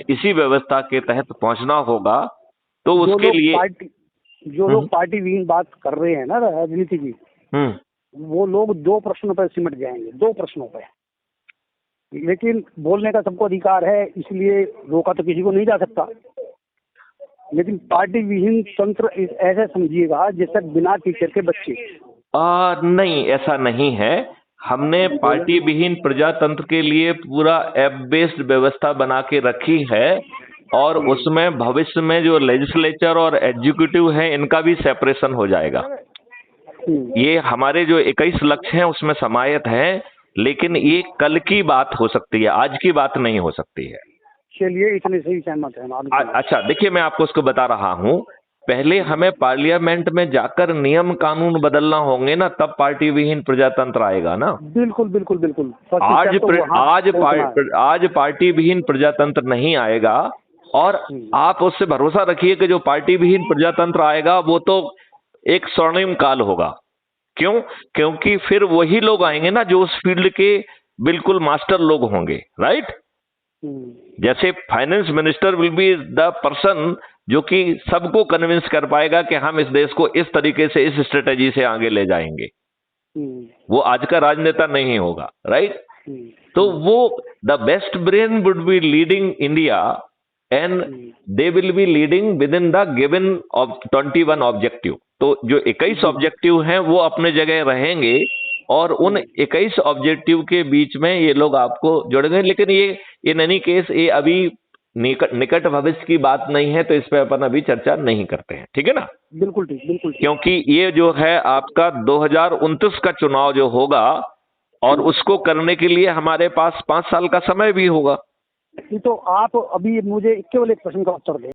इसी व्यवस्था के तहत पहुंचना होगा। तो उसके लिए जो लोग पार्टी विहीन बात कर रहे हैं ना राजनीति की, वो लोग 2 प्रश्नों पर सिमट जाएंगे, 2 प्रश्नों पर। लेकिन बोलने का सबको अधिकार है, इसलिए रोका तो किसी को नहीं जा सकता। लेकिन पार्टी विहीन तंत्र ऐसे समझिएगा जैसे बिना टीचर के बच्चे। नहीं, ऐसा नहीं है। हमने पार्टी विहीन प्रजातंत्र के लिए पूरा ऐप बेस्ड व्यवस्था बना के रखी है, और उसमें भविष्य में जो लेजिस्लेचर और एग्जीक्यूटिव है इनका भी सेपरेशन हो जाएगा। ये हमारे जो 21 लक्ष्य हैं उसमें समाहित है, लेकिन ये कल की बात हो सकती है, आज की बात नहीं हो सकती है। चलिए, इतने से ही सहमत है। अच्छा देखिए, मैं आपको उसको बता रहा हूं। पहले हमें पार्लियामेंट में जाकर नियम कानून बदलना होंगे ना, तब पार्टी विहीन प्रजातंत्र आएगा ना। बिल्कुल बिल्कुल बिल्कुल। आज पार्टी विहीन प्रजातंत्र नहीं आएगा, और आप उससे भरोसा रखिए कि जो पार्टी विहीन प्रजातंत्र आएगा वो तो एक स्वर्णिम काल होगा। क्यों? क्योंकि फिर वही लोग आएंगे ना जो उस फील्ड के बिल्कुल मास्टर लोग होंगे, राइट। जैसे finance minister will be the person जो कि सबको कन्विंस कर पाएगा कि हम इस देश को इस तरीके से, इस स्ट्रेटेजी से आगे ले जाएंगे। वो आज का राजनेता नहीं होगा, राइट। तो वो the best brain would be leading India, and they will be leading with in the given 21 objective. तो जो 21 ऑब्जेक्टिव हैं वो अपने जगह रहेंगे, और उन 21 ऑब्जेक्टिव के बीच में ये लोग आपको जोड़ेंगे। लेकिन ये इन एनी केस ये अभी निकट भविष्य की बात नहीं है, तो इस पे अपन अभी चर्चा नहीं करते हैं, ठीक है ना। बिल्कुल ठीक, बिल्कुल ठीक। क्योंकि ये जो है आपका 2029 का चुनाव जो होगा, और उसको करने के लिए हमारे पास 5 साल का समय भी होगा। तो आप अभी मुझे केवल एक प्रश्न का उत्तर दें।